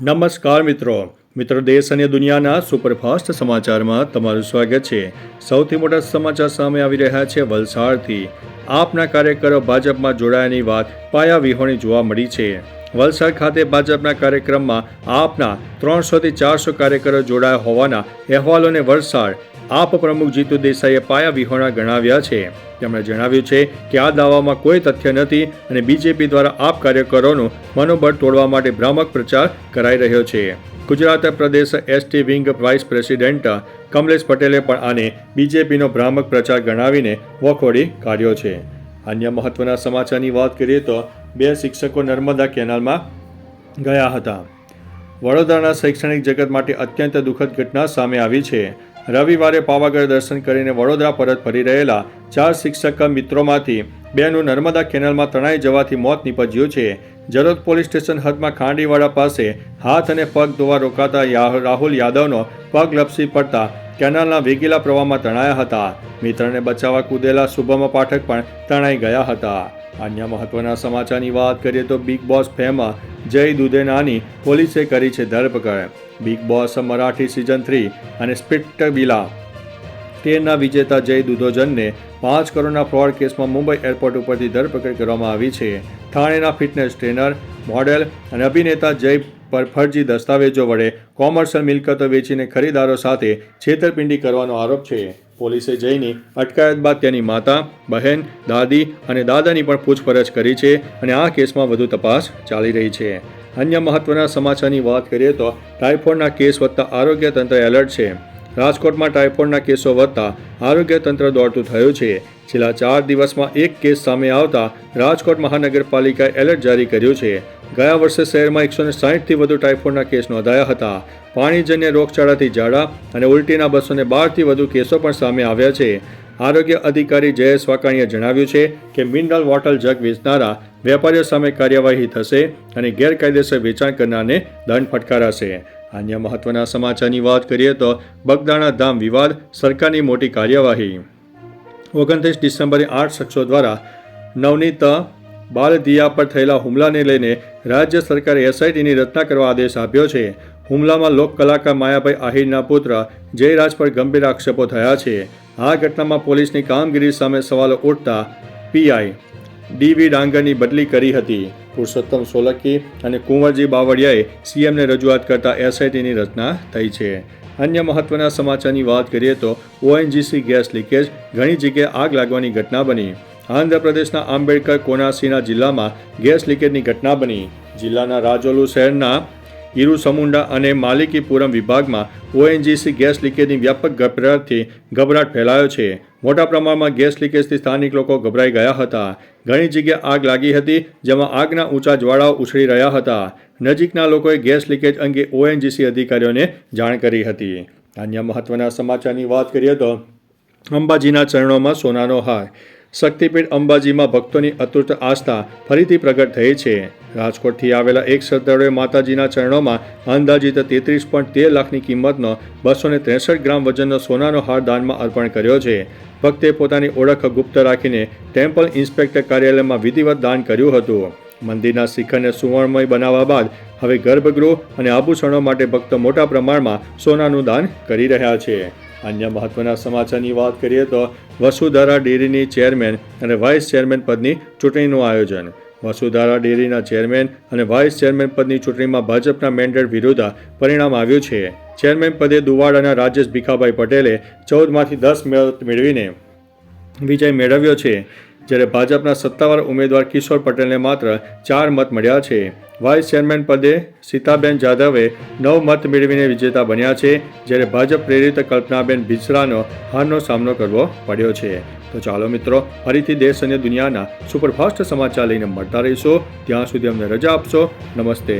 નમસ્કાર મિત્રો દેશ અને દુનિયાના સુપરફાસ્ટ સમાચારમાં તમારું સ્વાગત છે। સૌથી મોટા સમાચાર સામે આવી રહ્યા છે વલસાડથી। આપના કાર્યકરો ભાજપમાં જોડાયાની વાત પાયા વિહોણી જોવા મળી છે। વલસાડ ખાતે ભાજપના કાર્યક્રમમાં આપના 300 થી 400 કાર્યકરો જોડાયા હોવાના અહેવાલોને વલસાડ આપ પ્રમુખ જીતુ દેસાઈએ પાયા વિહોણા ગણાવ્યા છે। તેમણે જણાવ્યું છે કે આ દાવામાં કોઈ તથ્ય નથી અને બીજેપી દ્વારા આપ કાર્યકરોનું મનોબળ તોડવા માટે ભ્રામક પ્રચાર કરાઈ રહ્યો છે। Gujarat Pradesh ST wing vice president Kamlesh પટેલે પણ આને બીજેપીનો ભ્રામક પ્રચાર ગણાવીને વખોડી કાઢ્યો છે। અન્ય મહત્વના સમાચારની વાત કરીએ તો 2 શિક્ષકો નર્મદા કેનાલમાં ગયા હતા। વડોદરાના શૈક્ષણિક જગત માટે અત્યંત દુઃખદ ઘટના સામે આવી છે। રવિવારે પાવાગઢ દર્શન કરીને વડોદરા પરત ફરી રહેલા 4 શિક્ષક મિત્રોમાંથી 2નું નર્મદા કેનાલમાં તણાઈ જવાથી મોત નીપજ્યું છે। જલોદ પોલીસ સ્ટેશન હદમાં ખાંડીવાડા પાસે હાથ અને પગ ધોવા રોકાતા રાહુલ યાદવનો પગ લપસી પડતા કેનાલના વેગીલા પ્રવાહમાં તણાયા હતા। મિત્રને બચાવવા કૂદેલા શુભમ પાઠક પણ તણાઈ ગયા હતા। અન્ય મહત્વના સમાચારની વાત કરીએ તો બિગ બોસ ફેમ જય દુધેનાની પોલીસે કરી છે ધરપકડ। બિગ બોસ મરાઠી સિઝન 3 અને સ્પિટ્ટવિલા 13ના વિજેતા જય દુધોજનને 5 કરોડના ફ્રોડ કેસમાં મુંબઈ એરપોર્ટ ઉપરથી ધરપકડ કરવામાં આવી છે। થાણેના ફિટનેસ ટ્રેનર, મોડેલ અને અભિનેતા જય પર ફરજી દસ્તાવેજો વડે કોમર્શિયલ મિલકતો વેચીને ખરીદારો સાથે છેતરપિંડી કરવાનો આરોપ છે। પોલીસે જયની અટકાયત બાદ તેની માતા, બહેન, દાદી અને દાદાની પણ પૂછપરછ કરી છે અને આ કેસમાં વધુ તપાસ ચાલી રહી છે। અન્ય મહત્વના સમાચારની વાત કરીએ તો ટાઇફોઇડના કેસ વધતા આરોગ્ય તંત્ર એલર્ટ છે। રાજકોટમાં ટાઇફોઇડના કેસો વધતા આરોગ્ય તંત્ર દોડતું થયું છે। છેલ્લા 4 દિવસમાં એક કેસ સામે આવતા રાજકોટ મહાનગરપાલિકાએ એલર્ટ જારી કર્યું છે। ગયા વર્ષે શહેરમાં 160થી વધુ ટાઇફોઇડના કેસ નોંધાયા હતા। પાણીજન્ય રોગચાળાથી ઝાડા અને ઉલટીના 212થી વધુ કેસો પણ સામે આવ્યા છે। આરોગ્ય અધિકારી જયેશ વાકાણીએ જણાવ્યું છે કે મિનરલ વોટર જગ વેચનારા વેપારીઓ સામે કાર્યવાહી થશે અને ગેરકાયદેસર વેચાણ કરનારને દંડ ફટકારાશે। અન્ય મહત્વના સમાચારની વાત કરીએ તો બગદાણા ધામ વિવાદ, સરકારની મોટી કાર્યવાહી। 29 ડિસેમ્બરે 8 શખ્સો દ્વારા નવનીત બાલદિયા પર થયેલા હુમલાને લઈને રાજ્ય સરકારે એસઆઈટીની રચના કરવા આદેશ આપ્યો છે। હુમલામાં લોક કલાકાર માયાભાઈ આહિરના પુત્ર જયરાજ પર ગંભીર આક્ષેપો થયા છે। આ ઘટનામાં પોલીસની કામગીરી સામે સવાલો ઉઠતા પીઆઈ ડીવી ડાંગરની બદલી કરી હતી। પુરુષોત્તમ સોલંકી અને કુંવરજી બાવળિયાએ સીએમને રજૂઆત કરતા એસઆઈટીની રચના થઈ છે। અન્ય મહત્વના સમાચારની વાત કરીએ તો ઓએનજીસી ગેસ લીકેજ, ઘણી જગ્યાએ આગ લાગવાની ઘટના બની। આંધ્રપ્રદેશના આંબેડકર કોનાસીના જિલ્લામાં ગેસ લીકેજની ઘટના બની। જિલ્લાના રાજોલુ શહેરના ઈરુસમુંડા અને માલિકીપુરમ વિભાગમાં ઓએનજીસી ગેસ લીકેજની વ્યાપક ગભરાટ ફેલાયો છે। મોટા પ્રમાણમાં ગેસ લીકેજથી સ્થાનિક લોકો ગભરાઈ ગયા હતા। ઘણી જગ્યાએ આગ લાગી હતી, જેમાં આગના ઊંચા જ્વાળાઓ ઉછળી રહ્યા હતા। નજીકના લોકોએ ગેસ લીકેજ અંગે ઓએનજીસી અધિકારીઓને જાણ કરી હતી। અન્ય મહત્વના સમાચારની વાત કરીએ તો અંબાજીના ચરણોમાં સોનાનો હાર, શક્તિપીઠ અંબાજીમાં ભક્તોની અતૂટ આસ્થા ફરીથી પ્રગટ થઈ છે। રાજકોટથી આવેલા એક શ્રદ્ધાળુએ માતાજીના ચરણોમાં અંદાજિત 33.13 લાખની કિંમતનો 263 ગ્રામ વજનનો સોનાનો હાર દાનમાં અર્પણ કર્યો છે। ભક્તે પોતાની ઓળખ ગુપ્ત રાખીને ટેમ્પલ ઇન્સ્પેક્ટર કાર્યાલયમાં વિધિવત દાન કર્યું હતું। મંદિરના શિખરને સુવર્ણમય બનાવવા બાદ હવે ગર્ભગૃહ અને આભૂષણો માટે ભક્તો મોટા પ્રમાણમાં સોનાનું દાન કરી રહ્યા છે। અન્ય મહત્વના સમાચારની વાત કરીએ તો વસુધારા ડેરીની ચેરમેન અને વાઇસ ચેરમેન પદની ચૂંટણીનું આયોજન। વસુધારા ડેરીના ચેરમેન અને વાઇસ ચેરમેન પદની ચૂંટણીમાં ભાજપના મેન્ડેટ વિરુદ્ધ પરિણામ આવ્યું છે। ચેરમેન પદે દુવાડાના રાજેશ ભીખાભાઈ પટેલે 14માંથી 10 મત મેળવીને વિજય મેળવ્યો છે, જ્યારે ભાજપના સત્તાવાર ઉમેદવાર કિશોર પટેલને માત્ર 4 મત મળ્યા છે। વાઇસ ચેરમેન પદે સીતાબેન જાદવે 9 મત મેળવીને વિજેતા બન્યા છે, જ્યારે ભાજપ પ્રેરિત કલ્પનાબેન બિસરાનો હારનો સામનો કરવો પડ્યો છે। તો ચાલો મિત્રો, ફરીથી દેશ અને દુનિયાના સુપરફાસ્ટ સમાચાર લઈને મળતા રહીશું। ત્યાં સુધી અમને રજા આપશો। નમસ્તે।